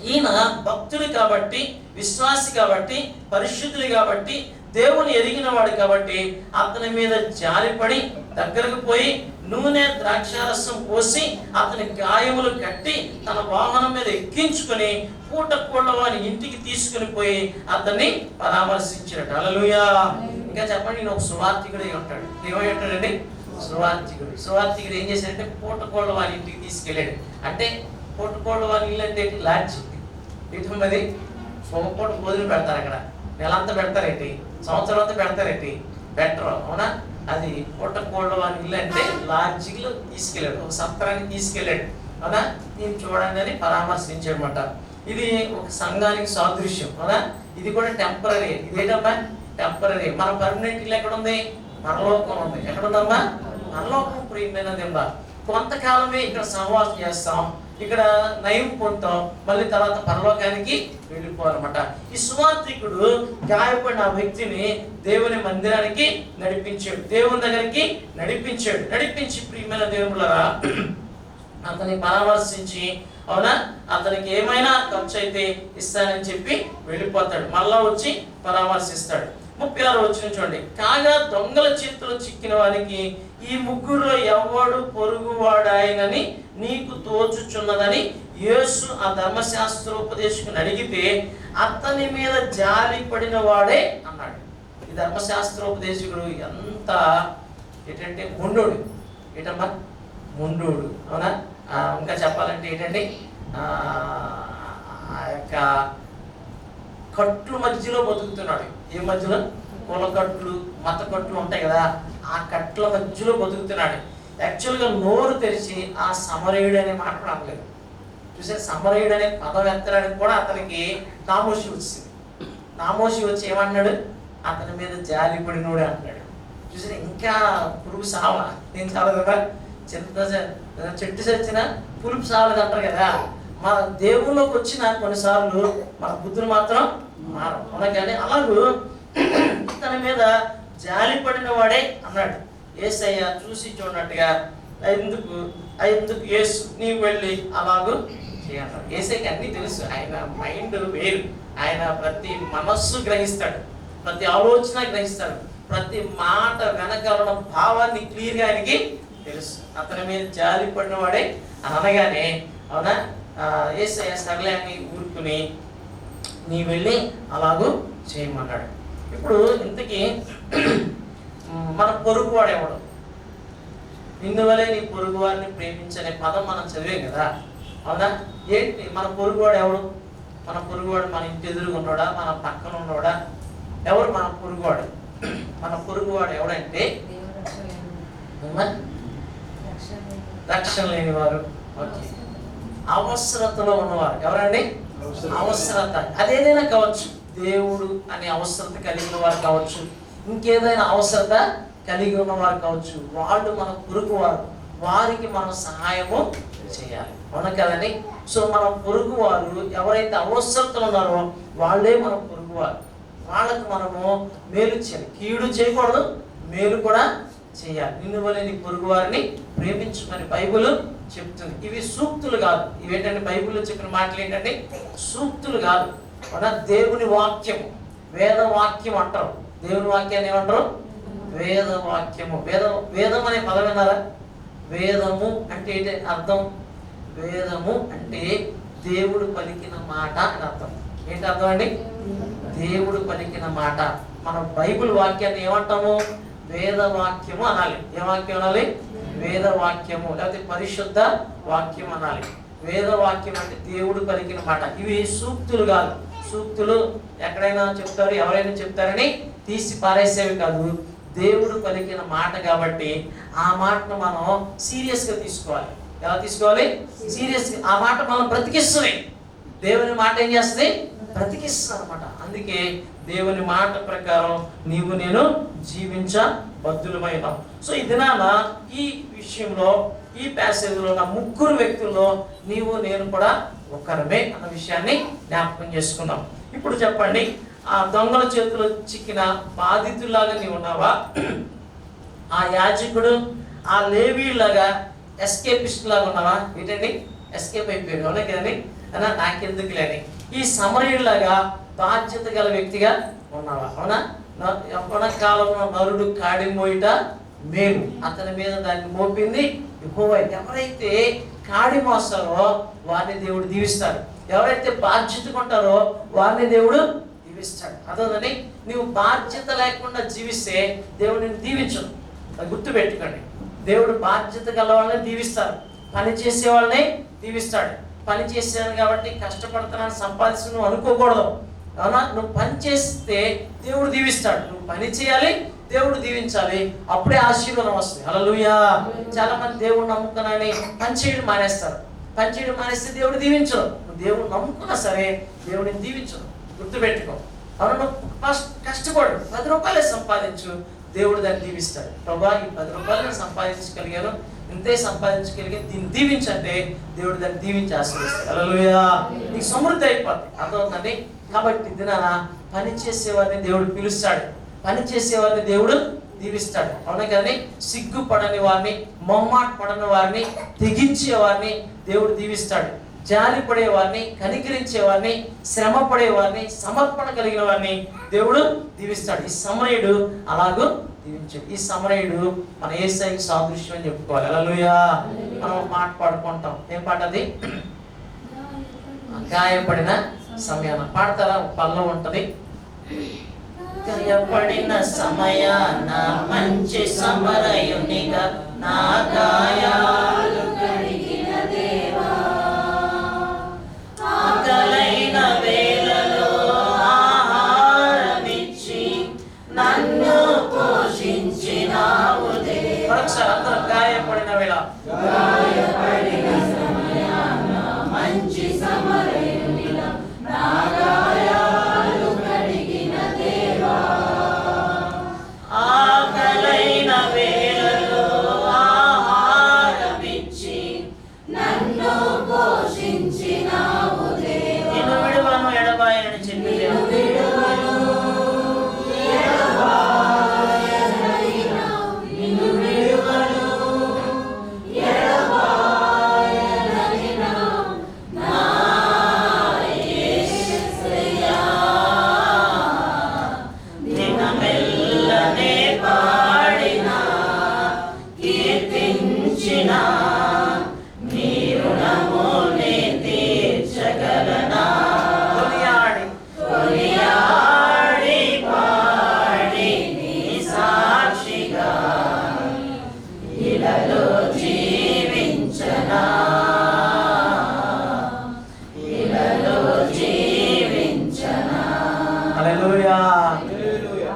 ఈయన భక్తుడు కాబట్టి, విశ్వాసి కాబట్టి, పరిశుద్ధుడు కాబట్టి, దేవుని ఎరిగిన వాడు కాబట్టి అతని మీద జాలిపడి దగ్గరకు పోయి నూనె ద్రాక్షారసం పోసి అతని గాయములు కట్టి తన వాహనం మీద ఎక్కించుకొని పూటకోళ్ళ వాని ఇంటికి తీసుకుని పోయి అతన్ని పరామర్శించాడు. హల్లెలూయా. ఇంకా చెప్పండి, నేను ఒక సువార్థికుడే ఉంటాడు. ఏమై ఉంటాడండి? సువార్థికుడు ఏం చేశాడంటే పూటకోళ్ళ వాని ఇంటికి తీసుకెళ్ళాడు. అంటే పూటకోళ్ళ వాని ఇల్లు అంటే లాడ్జ్, ఇటు మరి సోమపూట భోజనం పెడతారు, అక్కడ నెలంతా పెడతారేంటి, సంవత్సరం అంతా పెడతారేంటి, బెటర్, అవునా? అది పూటకోళ్ళ వాని ఇల్లు అంటే లాడ్జిలో తీసుకెళ్ళాడు, ఒక సత్రానికి తీసుకెళ్ళాడు, అవునా? నేను చూడండి అని పరామర్శించాడు అనమాట. ఇది ఒక సంఘానికి సాదృశ్యం, అవునా? ఇది కూడా టెంపరీ. ఇదేంటమ్మా? టెంపరీ. మన పర్మనెంట్ ఇల్లు ఎక్కడ ఉంది? పరలోకం ఉంది. ఎక్కడ ఉందమ్మా? పరలోకం ప్రియమైనది ఉందా? కొంతకాలమే ఇక్కడ సహవాసం చేస్తాం, ఇక్కడ నయం పొందుతాం, మళ్ళీ తర్వాత పరలోకానికి వెళ్ళిపోవాలన్నమాట. ఈ సువార్థికుడు గాయపడిన ఆ వ్యక్తిని దేవుని మందిరానికి నడిపించాడు, దేవుని దగ్గరికి నడిపించి ప్రియమైన దేవుళ్ళరా అతన్ని పరామర్శించి, అవునా, అతనికి ఏమైనా ఖర్చు అయితే ఇస్తానని చెప్పి వెళ్ళిపోతాడు. మళ్ళా వచ్చి పరామర్శిస్తాడు. 36 వచనం చూడండి. కాగా దొంగల చేతిలో చిక్కిన వారికి ఈ ముగ్గురులో ఎవడు పొరుగువాడాయనని నీకు తోచుచున్నదని యేసు ఆ ధర్మశాస్త్రోపదేశకుని అడిగితే అతని మీద జాలి పడిన వాడే అన్నాడు. ఈ ధర్మశాస్త్రోపదేశకుడు ఎంత ఏంటంటే మొండోడు. ఏంటమ్మా? మొండోడు, అవునా? ఇంకా చెప్పాలంటే ఏంటంటే ఆ యొక్క కట్లు మధ్యలో బతుకుతున్నాడు. ఏ మధ్యలో? కుల కట్లు, మత కట్లు ఉంటాయి కదా, ఆ కట్ల మధ్యలో బతుకుతున్నాడు. యాక్చువల్గా నోరు తెరిచి ఆ సమరయుడు అనే మాట అనలేదు. చూసే, సమరయుడు అనే పదం ఎత్తడానికి కూడా అతనికి నామోషి వచ్చింది. నామోషి వచ్చి ఏమన్నాడు? అతని మీద జాలి పడినోడు అంటాడు. చూసే, ఇంకా పురుగు సావ నేను చాలా కదా, చెట్టు చచ్చిన పులుపు సావలేదు అంటారు కదా. మన దేవుళ్ళలోకి వచ్చిన కొన్నిసార్లు మన బుద్ధులు మాత్రం మారం. కానీ అలాగూ తన మీద జాలి పడిన వాడే అన్నాడు. యేసయ్య చూసి చూడనట్టుగా ఎందుకు యేసు నీవు వెళ్ళి అలాగూ చేయన్నాడు. యేసయ్యకి అన్నీ తెలుసు, ఆయన మైండ్ వేరు, ఆయన ప్రతి మనస్సు గ్రహిస్తాడు, ప్రతి ఆలోచన గ్రహిస్తాడు, ప్రతి మాట వెనకాల భావాన్ని క్లియర్గా ఆయనకి తెలుసు. అతని మీద జాలి పడిన వాడే అనగానే, అవునా, యేసయ్య సర్లే అని ఊరుకుని నీ వెళ్ళి అలాగూ చేయమన్నాడు. ఇప్పుడు ఇంతకీ మన పొరుగువాడు ఎవడు? నిన్నువలే నీ పొరుగువాడిని ప్రేమించనే పదం మనం చదివాం కదా, అవునా? ఏంటి మన పొరుగువాడు ఎవడు? మన పొరుగువాడు మన ఇంటి ఎదురుగా ఉన్నాడా, మన పక్కన ఉన్నాడా? ఎవరు మన పొరుగువాడు? మన పొరుగువాడు ఎవడంటే రక్షణ లేని వారు, అవసరతలో ఉన్నవారు. ఎవరండి? అవసరత. అదేదైనా కావచ్చు, దేవుడు అనే అవసరత కలిగిన వారు కావచ్చు, ఇంకేదైనా అవసరత కలిగి ఉన్నవారు కావచ్చు, వాళ్ళు మన పొరుగు వారు, వారికి మనం సహాయము చేయాలి. అవునా కదండి? సో మన పొరుగు వారు ఎవరైతే అవసరతలు ఉన్నారో వాళ్ళే మన పొరుగు వారు. వాళ్ళకు మనము మేలు చేయాలి, కీడు చేయకూడదు, మేలు కూడా చేయాలి. నిన్ను వలె నీ పొరుగు వారిని ప్రేమించమని బైబిల్ చెప్తుంది. ఇవి సూక్తులు కాదు. ఇవేంటంటే బైబిల్లో చెప్పిన మాటలు ఏంటంటే సూక్తులు కాదు, మన దేవుని వాక్యము, వేద వాక్యం అంటారు. దేవుని వాక్యాన్ని ఏమంటారు? వేద వాక్యము. వేదం అనే పదం విన్నారా? వేదము అంటే ఏంటి అర్థం? వేదము అంటే దేవుడు పలికిన మాట అని అర్థం. ఏంటి అర్థం అండి? దేవుడు పలికిన మాట. మనం బైబిల్ వాక్యాన్ని ఏమంటాము? వేద వాక్యము అనాలి. ఏ వాక్యం అనాలి? వేద వాక్యము, లేకపోతే పరిశుద్ధ వాక్యం అనాలి. వేద వాక్యం అంటే దేవుడు పలికిన మాట. ఇవి సూక్తులు కాదు. సూక్తులు ఎక్కడైనా చెప్తారు, ఎవరైనా చెప్తారని తీసి పారేసేవి కాదు. దేవుడు పలికిన మాట కాబట్టి ఆ మాటను మనం సీరియస్గా తీసుకోవాలి. ఎలా తీసుకోవాలి? సీరియస్గా. ఆ మాట మనం బ్రతికిస్తుంది. దేవుని మాట ఏం చేస్తుంది? బ్రతికిస్తుంది అనమాట. అందుకే దేవుని మాట ప్రకారం నీవు నేను జీవించబద్దులమైనాం. సో ఈ దినాన ఈ విషయంలో, ఈ ప్యాసేజ్లో ఉన్న ముగ్గురు వ్యక్తుల్లో నీవు నేను కూడా ఒకరమే అన్న విషయాన్ని జ్ఞాపకం చేసుకున్నాం. ఇప్పుడు చెప్పండి, ఆ దొంగల చేతిలో చిక్కిన బాధితులాగా నీవు ఉన్నావా? ఆ యాజకుడు, ఆ లేవీలాగా ఎస్కేపిస్ట్ లాగా ఉన్నావా? ఏంటండి? ఎస్కేప్ అయిపోయాడు. అవునా కదండి? అలా నాకెందుకు లేని ఈ సమరయుడిలాగా బాధ్యత గల వ్యక్తిగా ఉన్నావా? అవునా? యవ్వన కాలంలో నరుడు కాడి మోయిట మేలు, అతని మీద దాన్ని మోపింది యెహోవా. ఎవరైతే కాడి మోస్తారో వారిని దేవుడు దీవిస్తాడు. ఎవరైతే బాధ్యతగా ఉంటారో వారిని దేవుడు దీవిస్తాడు. అదోనండి, నువ్వు బాధ్యత లేకుండా జీవిస్తే దేవుడు నిన్ను దీవించడు. అది గుర్తుపెట్టుకోండి. దేవుడు బాధ్యత గల వాళ్ళని దీవిస్తాడు, పని చేసే వాళ్ళని దీవిస్తాడు. పని చేసాను కాబట్టి కష్టపడుతున్నాను, సంపాదించు నువ్వు అనుకోకూడదు. అవునా? నువ్వు పని చేస్తే దేవుడు దీవిస్తాడు. నువ్వు పని చేయాలి, దేవుడు దీవించాలి, అప్పుడే ఆశీర్వాదం వస్తుంది. హల్లెలూయా. చాలా మంది దేవుడు నమ్ముకున్నాని పని చేయడం మానేస్తారు. పని చేయడం మానేస్తే దేవుడు దీవించడు. నువ్వు దేవుడు నమ్ముకున్నా సరే దేవుడిని దీవించడు. గుర్తుపెట్టుకో. అవును, నువ్వు ఫస్ట్ కష్టపడు, 10 రూపాయలే సంపాదించు, దేవుడు దాన్ని దీవిస్తాడు. ప్రభా, ఈ 10 రూపాయలు నేను సంపాదించగలిగాను, ఇంతే సంపాదించగలిగి దీన్ని దీవించంటే దేవుడు దాన్ని దీవించి ఆశీర్వదిస్తాడు. హల్లెలూయా. నీకు సమృద్ధి అయిపోతుంది. అర్థమవుతుందండి? కాబట్టి దినాన పని చేసేవారిని దేవుడు పిలుస్తాడు, పని చేసేవారిని దేవుడు దీవిస్తాడు. అవునా కానీ? సిగ్గుపడని వారిని, మొహమాట పడని వారిని, తెగించే వారిని దేవుడు దీవిస్తాడు. జాలి పడేవారిని, కనికరించే వారిని, శ్రమ పడేవారిని, సమర్పణ కలిగిన వారిని దేవుడు దీవిస్తాడు. ఈ సమరయుడు అలాగూ దీవించాడు. ఈ సమరయుడు మన యేసయ్యకి సాదృశ్యం అని చెప్పుకోవాలి. హల్లెలూయా. మనం మాట పాడుకుంటాం. ఏం పాట అది? గాయపడిన సమయాన పాడతారా? పల్లో ఉంటది. గాయపడిన సమయాన మంచి సమరయునిగా నా గాయాలు కడిగిన దేవా, ఆకలైన వేళలో ఆహారమిచ్చి నన్ను పోషించినావు దేవా. మరొకసారి అందరూ గాయపడిన వేళ, గాయపడిన సమయాన మంచి సమరయునిగా నా గాయాలు కడిగిన దేవా, ఆకలైన వేళలో ఆహారమిచ్చి నన్ను పోషించినావు దేవా. నిన్ను విడువను ఎడబాయనని చెప్పి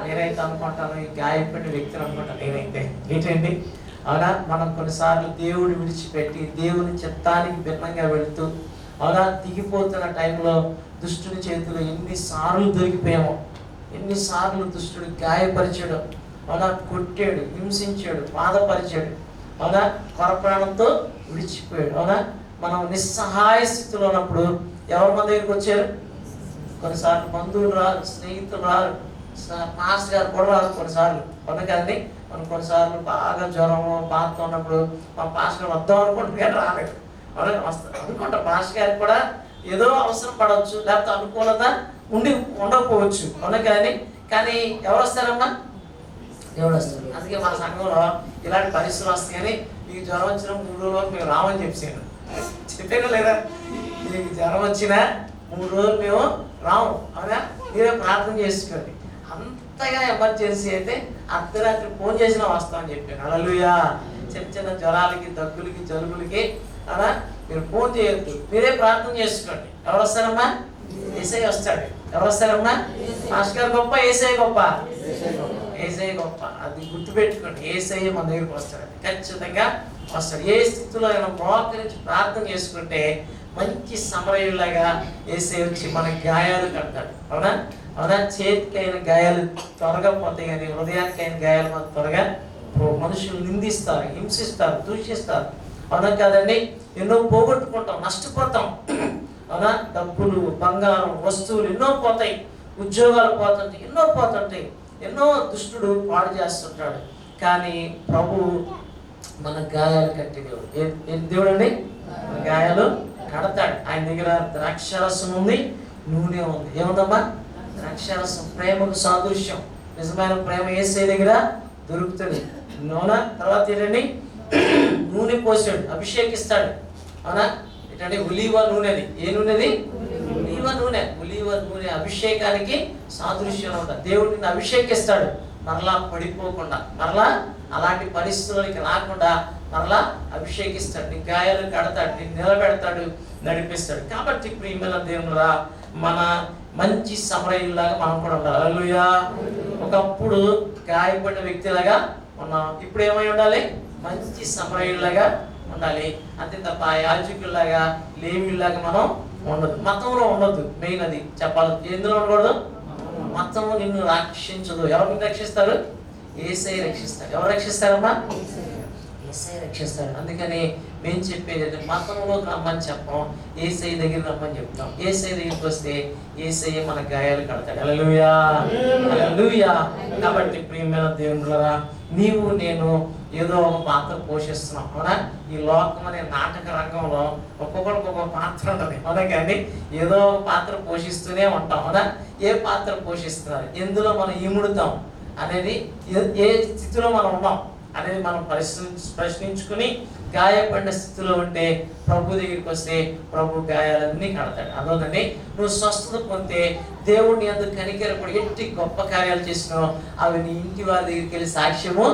నేనైతే అనుకుంటాను, ఈ గాయపడిన వ్యక్తిని అనుకుంటాను నేనైతే. ఏంటండి? అవునా? మనం కొన్నిసార్లు దేవుడు విడిచిపెట్టి దేవుని చిత్తానికి భిన్నంగా వెళుతూ, అలా దిగిపోతున్న టైంలో దుష్టుని చేతిలో ఎన్నిసార్లు దొరికిపోయామో, ఎన్నిసార్లు దుష్టుడు గాయపరిచాడు, అలా కొట్టాడు, హింసించాడు, బాధపరిచాడు, అలా కొరప్రాణంతో విడిచిపోయాడు. అవునా, మనం నిస్సహాయ స్థితిలో ఉన్నప్పుడు ఎవరు మన దగ్గరికి వచ్చారు? కొన్నిసార్లు బంధువులు రారు, స్నేహితులు రారు, మాస్టర్ గారు కూడా రారు కొన్నిసార్లు. అవునా కదండి, మనం కొన్నిసార్లు బాగా జ్వరము బాధతో ఉన్నప్పుడు మా పాస్టర్ గారు వద్దాం అనుకుంటే రాలేదు. అవునా, వస్తారు అనుకుంటారు. పాస్టర్ గారికి కూడా ఏదో అవసరం పడవచ్చు, లేకపోతే అనుకూలత ఉండకపోవచ్చు. అవునా కదండి, కానీ ఎవరు వస్తారమ్మా? దేవుడు వస్తారు. అందుకే మన సంఘంలో ఇలాంటి పరిస్థితులు వస్తాయని, మీకు జ్వరం వచ్చిన 3 రోజులు మేము రామని చెప్పాను. చెప్పాను లేదా? మీకు జ్వరం వచ్చినా 3 రోజులు మేము రాము. అవునా, మీరే ప్రార్థన చేసుకోండి. అంతగా ఎమర్జెన్సీ అయితే అర్ధరాత్రి ఫోన్ చేసినా వస్తామని చెప్పాను. హల్లెలూయా. చిన్న చిన్న జ్వరాలకి, దగ్గులకి, జలుబులకి అలా మీరు ఫోన్ చేయొద్దు, మీరే ప్రార్థన చేసుకోండి. ఎవరు వస్తారమ్మా? యేసయ్య వస్తాడు. ఎవరు వస్తారమ్మా? మాస్టర్ గారు గొప్ప, యేసయ్య గొప్ప. యేసయ్య గొప్ప, అది గుర్తుపెట్టుకోండి. యేసయ్య మన దగ్గరికి వస్తాడు, ఖచ్చితంగా వస్తాడు. ఏ స్థితిలో అయినా మోకరించి ప్రార్థన చేసుకుంటే మంచి సమరయులాగా యేసయ్య వచ్చి మన గాయాలు కడతాడు. అవునా, అవునా. చేతికి అయిన గాయాలు త్వరగా పోతాయి, కానీ హృదయానికి అయిన గాయాలు మనం త్వరగా మనుషులు నిందిస్తారు, హింసిస్తారు, దూషిస్తారు. అవునా కాదండి, ఎన్నో పోగొట్టుకుంటాం, నష్టపోతాం. అవునా, డబ్బులు, బంగారం, వస్తువులు ఎన్నో పోతాయి, ఉద్యోగాలు పోతుంటాయి, ఎన్నో పోతుంటాయి, ఎన్నో దుష్టుడు పాడు చేస్తుంటాడు. కానీ ప్రభు మన గాయాలు కట్టి దేవుడు. ఏం దేవుడు అండి? మన గాయాలు కడతాడు. ఆయన దగ్గర ద్రాక్షారసం ఉంది, నూనె ఉంది. ఏముందమ్మా? ద్రాక్షారసం ప్రేమకు సాదృశ్యం. నిజమైన ప్రేమ యేసయ్య దగ్గర దొరుకుతుంది. నూనె తర్వాత ఏంటండి? నూనె పోసాడు, అభిషేకిస్తాడు. అవునా, ఏంటంటే ఒలీవ నూనెది. ఏ నూనెది? ఒలీవ నూనె. ఒలీవ నూనె అభిషేకానికి సాదృశ్యం ఉంటుంది. దేవుడు నిన్ను అభిషేకిస్తాడు, మరలా పడిపోకుండా, మరలా అలాంటి పరిస్థితులకి రాకుండా మరలా అభిషేకిస్తాడు. నీ గాయాలు కడతాడు, నిన్ను నిలబెడతాడు, నడిపిస్తాడు. కాబట్టి ప్రియమైన దేవుడా, మన మంచి సమరయుల్లాగా మనం కూడా ఉండాలి. హల్లెలూయా. ఒకప్పుడు గాయపడిన వ్యక్తిలాగా ఉన్నాం, ఇప్పుడు ఏమై ఉండాలి? మంచి సమరయుల్లాగా ఉండాలి. అంతే తప్ప యాజకుల్లాగా, లేవీల్లాగా మనం ఉండదు. మతంలో ఉండదు. మెయిన్ అది చెప్పాలి. ఎందులో ఉండకూడదు? మతము నిన్ను రక్షించదు. ఎవరు నిన్ను రక్షిస్తారు? యేసయ్య రక్షిస్తారు. ఎవరు రక్షిస్తారమ్మా? యేసయ్య రక్షిస్తాడు. అందుకని మేము చెప్పేది మతంలోకి రమ్మని చెప్పం, యేసయ్య దగ్గర రమ్మని చెప్తాం. యేసయ్య దగ్గరికి వస్తే యేసయ్య మన గాయాలు కడతాడు. హల్లెలూయా, హల్లెలూయా. కాబట్టి ప్రియమైన దేవునులారా, నీవు నేను ఏదో ఒక పాత్ర పోషిస్తున్నాం. అవునా, ఈ లోకం అనే నాటక రంగంలో ఒక్కొక్కరికి ఒక్కొక్క పాత్ర ఉంటుంది. అవునా కానీ ఏదో ఒక పాత్ర పోషిస్తూనే ఉంటాం. అవునా, ఏ పాత్ర పోషిస్తున్నారు, ఎందులో మనం ఇముడుతాం అనేది, ఏ స్థితిలో మనం ఉన్నాం అనేది మనం ప్రశ్నించుకుని గాయపడిన స్థితిలో ఉంటే ప్రభు దగ్గరికి వస్తే ప్రభు గాయాలన్నీ కడతాడు. అదోనండి, నువ్వు స్వస్థత పొందితే దేవుడిని అందుకు కనికరపడి ఎట్టి గొప్ప కార్యాలు చేసినావు అవి నీ ఇంటి వారి దగ్గరికి వెళ్ళి సాక్ష్యము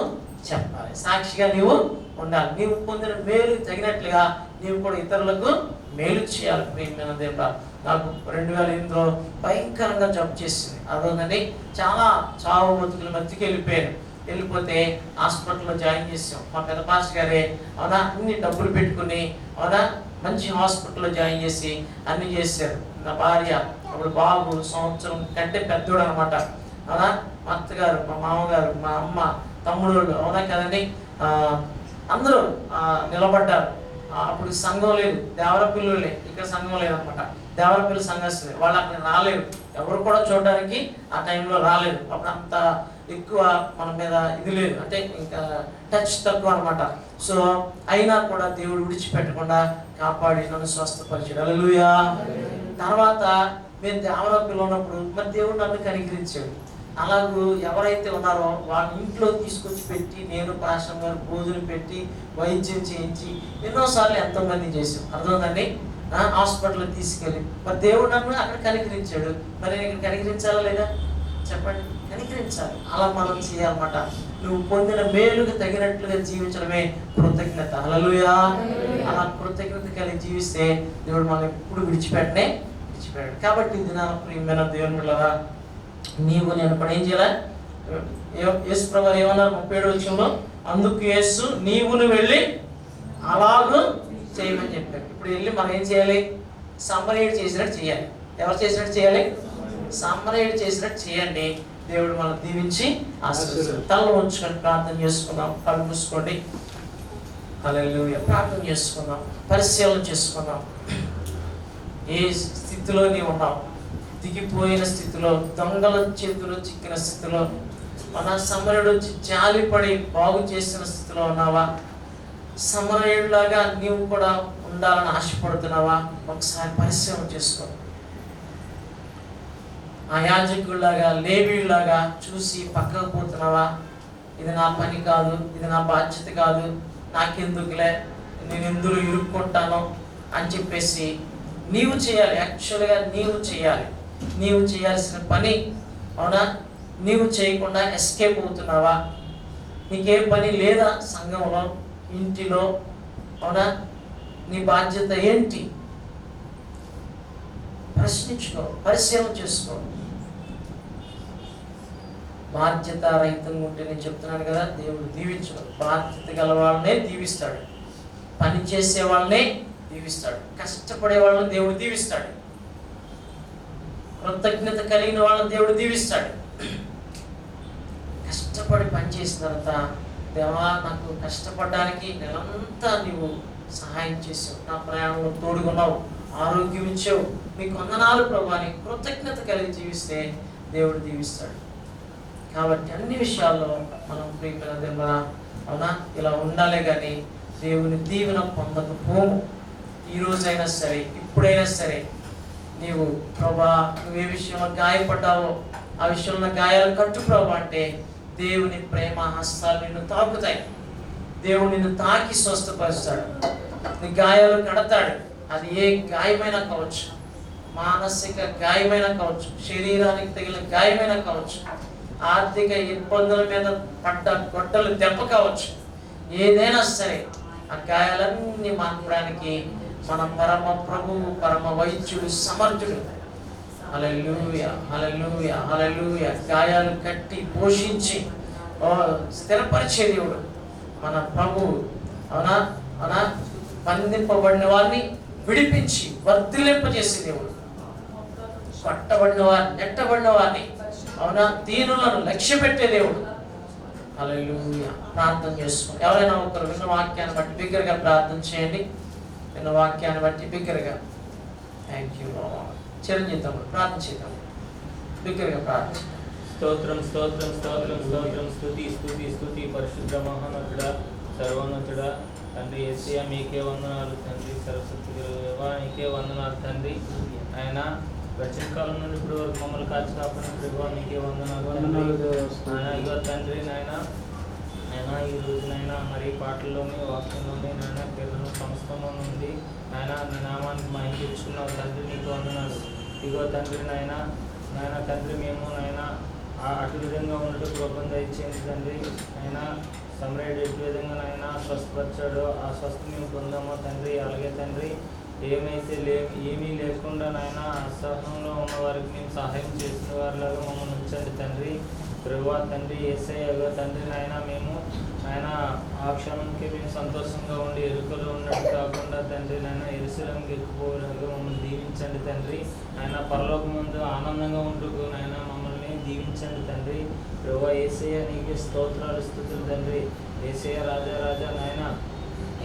చెప్పాలి. సాక్షిగా నీవు ఉండాలి. నీవు పొందిన మేలు తగినట్లుగా నీవు కూడా ఇతరులకు మేలు చేయాలి. ప్రియమైన దేవుడా, నాకు 2008లో భయంకరంగా జబ్బు చేసింది. అదోనండి, చాలా చావు బతుకుల మధ్యకి వెళ్ళిపోతే హాస్పిటల్లో జాయిన్ చేసాం. మా పెద్ద పాస్టర్ గారే అవునా అన్ని డబ్బులు పెట్టుకుని అవునా మంచి హాస్పిటల్లో జాయిన్ చేసి అన్ని చేశారు. నా భార్య, అప్పుడు బాబు సంవత్సరం కంటే పెద్దోడు అనమాట. అవునా, మా అత్తగారు, మా మామగారు, మా అమ్మ, తమ్ముడు, అవునా కదండి, అందరూ నిలబడ్డారు. అప్పుడు సంఘం లేదు, దేవరపిల్లులే, ఇక్కడ సంఘం లేదనమాట. దేవరపిల్లి సంఘస్తులే, వాళ్ళు అక్కడ రాలేరు, ఎవరు కూడా చూడడానికి ఆ టైంలో రాలేదు. అప్పుడు అంత ఎక్కువ మన మీద ఇది లేదు, అంటే ఇంకా టచ్ తక్కువ అనమాట. సో అయినా కూడా దేవుడు విడిచిపెట్టకుండా కాపాడి నన్ను స్వస్థపరిచాడు. హల్లెలూయా. తర్వాత మేము దేవరపిల్లి ఉన్నప్పుడు మరి దేవుడు నన్ను కనికరించాడు. అలాగూ ఎవరైతే ఉన్నారో వాళ్ళ ఇంట్లో తీసుకొచ్చి పెట్టి, నేను పాస్టర్ గారు భోజనం పెట్టి వైద్యం చేయించి ఎన్నోసార్లు ఎంతోమంది చేసాం. అర్థమైందండి, హాస్పిటల్కి తీసుకెళ్ళి మరి దేవుడు నన్ను అక్కడ కనికరించాడు. మరి నేను ఇక్కడ కనికరించాలా లేదా చెప్పండి? కనికరించాలి. అలా మనం చేయాలన్నమాట. నువ్వు పొందిన మేలుకు తగినట్లుగా జీవించడమే కృతజ్ఞత. హల్లెలూయా. అలా కృతజ్ఞత కలిగి జీవిస్తే దేవుడు మనం ఎప్పుడు విడిచిపెట్టాడు. కాబట్టి దినాల ప్రియమైన దేవుని బిడ్డలారా, నీవు నేను కూడా ఏం చేయాలి? యేసు ప్రభువు ఏమన్నారు 37వ వచనంలో? అందుకు యేసు నీవును వెళ్ళి అలాగూ చేయమని చెప్పాడు. ఇప్పుడు వెళ్ళి మనం ఏం చేయాలి? సమరయుడు చేసినట్టు చేయాలి. ఎవరు చేసినట్టు చేయాలి? సమరయుడు చేసినట్టు చేయండి. దేవుడు మనం దీవించి ఆశీర్వదిస్తాడు. తలలో ఉంచుకొని ప్రార్థన చేసుకుందాం. కళ్ళు మూసుకోండి. హల్లెలూయా. ప్రార్థన చేసుకుందాం, పరిశీలన చేసుకుందాం. ఏ స్థితిలో నీవు ఉన్నావు? దిగిపోయిన స్థితిలో, దొంగల చేతిలో చిక్కిన స్థితిలో, మన సమరయుడు జాలిపడి బాగు చేసిన స్థితిలో ఉన్నావా? సమరయుడిలాగా నీవు కూడా ఉండాలని ఆశపడుతున్నావా? ఒకసారి పరిశీలన చేసుకో. ఆ యాజకుడిలాగా, లేవీయుడిలాగా చూసి పక్కకు పోతున్నావా? ఇది నా పని కాదు, ఇది నా బాధ్యత కాదు, నాకెందుకులే, నేను ఎందులో ఇరుక్కుంటాను అని చెప్పేసి నీవు చేయాలి. యాక్చువల్గా నీవు చేయాలి. నీవు చేయాల్సిన పని, అవునా? నీవు చేయకుండా ఎస్కేప్ అవుతున్నావా? నీకే పని లేదా? సంఘంలో, ఇంటిలో, అవునా? నీ బాధ్యత ఏంటి? ప్రశ్నించుకో, పరిశీలన చేసుకో. బాధ్యత రహితంగా ఉంటే నేను చెప్తున్నాను కదా, దేవుడు దీవించడు. బాధ్యత గల వాళ్ళనే దీవిస్తాడు, పని చేసే వాళ్ళనే దీవిస్తాడు, కష్టపడే వాళ్ళని దేవుడు దీవిస్తాడు, కృతజ్ఞత కలిగిన వాళ్ళని దేవుడు దీవిస్తాడు. కష్టపడి పని చేసిన తర్వాత, దేవా నాకు కష్టపడడానికి నెలంతా నీవు సహాయం చేసావు, నా ప్రయాణంలో తోడుగున్నావు, ఆరోగ్యం ఇచ్చావు, మీకు వందనాలు ప్రభు అని కృతజ్ఞత కలిగి జీవిస్తే దేవుడు దీవిస్తాడు. కాబట్టి అన్ని విషయాల్లో మనం ప్రియమైన దేవుడా, అవునా, ఇలా ఉండాలే కానీ దేవుని దీవెన పొందకపోము. ఈరోజైనా సరే, ఇప్పుడైనా సరే నీవు ప్రభా, నువ్వు ఏ విషయంలో గాయపడ్డావో ఆ విషయంలో గాయాలు కట్టు ప్రభా అంటే దేవుని ప్రేమ హస్తాలు నిన్ను తాకుతాయి. దేవుడు నిన్ను తాకి స్వస్థపరుస్తాడు, నీ గాయాలు కడతాడు. అది ఏ గాయమైనా కావచ్చు, మానసిక గాయమైనా కావచ్చు, శరీరానికి తగిలిన గాయమైనా కావచ్చు, ఆర్థిక ఇబ్బందుల మీద పడ్డ గొడ్డలు దెబ్బ కావచ్చు, ఏదైనా సరే ఆ గాయాలన్నీ మానడానికి మన పరమ ప్రభువు, పరమ వైద్యుడు, సమర్థుడు. హల్లెలూయా, హల్లెలూయా, హల్లెలూయా. గాయాలు కట్టి పోషించి స్థిరపరిచే దేవుడు మన ప్రభువు. అవునా, అవునా. బంధింపబడిన వారిని విడిపించి వర్ధిలింపజేసే దేవుడు. పట్టబడిన వారిని, నెట్టబడిన వారిని, అవునా, దీనులను లక్ష్య పెట్టే దేవుడు. హల్లెలూయా. ప్రార్థన చేసుకోండి. ఎవరైనా ఒకరు విన్న వాక్యాన్ని బట్టి బిగ్గరగా ప్రార్థన చేయండి. విన్న వాక్యాన్ని బట్టి బిగ్గరగా. Thank you lord. చిరంజీతం ప్రార్థన చేద్దాం, బిగ్గరగా ప్రార్థన. స్తోత్రం, స్తోత్రం, స్తోత్రం, స్తోత్రం. స్తుతి, స్తుతి, స్తుతి. పరిశుద్ధ మహోన్నతుడా, సర్వోన్నతుడా తండ్రి యేసయ్య, మీకే వందనాలు తండ్రి. సరస్వతి దేవా, నీకే వందనాలు తండ్రి. ఆయన వచ్చిన కాలం నుండి ఇప్పుడు వరకు మమ్మల్ని కాచి కాపాడిన ప్రభువా, నీకే వందనాలు తండ్రి. ఇగో తండ్రి నాయన, ఈ రోజునైనా మరి పాటల్లోని, వాక్యంలోని, నాయన కీర్తన సంస్థలో నుండి నాయన నీ నామానికి మహిమ తెచ్చుకున్నావు తండ్రి, నీకు వందనాలు. ఇగో తండ్రి నాయన, తండ్రి మేము నాయన అటు విధంగా ఉండటం కృపను దయచేయండి తండ్రి. అయినా సమరయుడు ఎటు విధంగా నాయన స్వస్థపరిచాడో ఆ స్వస్థ మేము పొందామో తండ్రి. అలాగే తండ్రి, ఏమీ లేకుండా నాయన అసహనంలో ఉన్న వారికి మేము సహాయం చేసిన వారిలాగా మమ్మల్ని ఉంచండి తండ్రి. ప్రభువా తండ్రి యేసయ్య తండ్రి నాయన, మేము ఆయన ఆ క్షణంకి మేము సంతోషంగా ఉండి ఎరుకలో ఉన్నట్టు కాకుండా తండ్రి నాయన ఎరుసలంకి ఎక్కుపోయినగా మమ్మల్ని దీవించండి తండ్రి. ఆయన పరలోకం ముందు ఆనందంగా ఉంటూ నాయన మమ్మల్ని దీవించండి తండ్రి. ప్రభువా యేసయ్య, నీకే స్తోత్రాలు, స్తుతులు తండ్రి. యేసయ్య రాజా నాయన,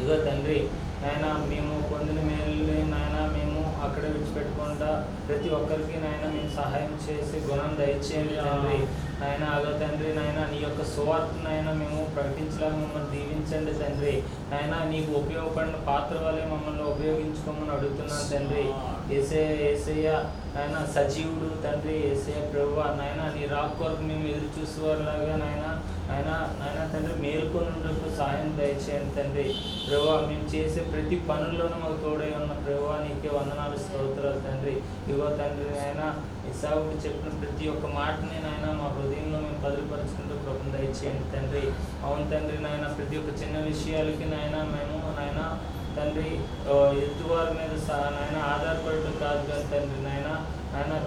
ఇగో తండ్రి నాయన, మేము పొందిన మేలు నాయన మేము అక్కడ విడిచిపెట్టకుండా ప్రతి ఒక్కరికి నాయన మేము సహాయం చేసి గుణం దయచేయండి తండ్రి. నాయన అదో తండ్రి నాయన, నీ యొక్క సువార్త నాయన మేము ప్రకటించలేక మమ్మల్ని దీవించండి తండ్రి. నాయన నీకు ఉపయోగపడిన పాత్ర వల్లే మమ్మల్ని ఉపయోగించుకోమని అడుగుతున్నాను తండ్రి. యేసయ్య నాయన సజీవుడు తండ్రి. యేసయ్య ప్రభువా నాయన, నీ రాక్ కొరకు మేము ఎదురు చూసేవారిలాగా నాయన తండ్రి మేలుకొనుటకు సాయం దయచేయండి తండ్రి. ప్రభువా మేము చేసే ప్రతి పనుల్లోనూ మాకు తోడై ఉన్న ప్రభువా, నీకే వందనాలు, స్తోత్రాలు తండ్రి. ఇగో తండ్రి నాయన, ఇస్సాకుడు చెప్పిన ప్రతి ఒక్క మాటని నాయన మా హృదయంలో మేము భద్రపరుచుకుంటూ కృపను దయచేయండి తండ్రి. అవును తండ్రి నాయన, ప్రతి ఒక్క చిన్న విషయాలకి నాయన మేము నాయన తండ్రి ఎదుటివారి మీద నాయన ఆధారపడటం కాదు కదా తండ్రి. నాయన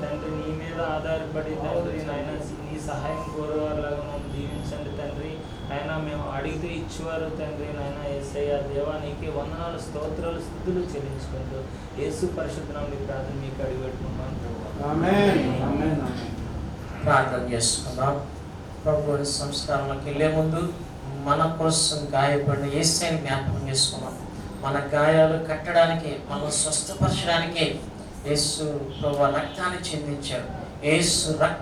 తండ్రి నీ మీద ఆధారపడి తండ్రి నాయన నీ సహాయం కోరేవారిలాగా మమ్మల్ని దీవించండి తండ్రి. ఆయన మేము అడిగితే ఇచ్చేవారు తండ్రి. నాయన యేసయ్య దేవా నీకే వందనాలు, స్తోత్రాలు, స్తుతులు చెల్లించుకుంటూ యేసు పరిశుద్ధ నామములో ప్రార్థన మీకు అడిగి పెట్టుకున్నాను ప్రభువా. ఆమేన్. ప్రార్థన చేసుకుందాం. ప్రభు సంస్కారంలోకి వెళ్ళే ముందు మన కోసం గాయపడిన యేసయ్యని జ్ఞాపకం చేసుకున్నాం. మన గాయాలు కట్టడానికి, మనం స్వస్థపరచడానికి యేసు ప్రభు రక్తాన్ని చిందించాడు. యేసు రక్త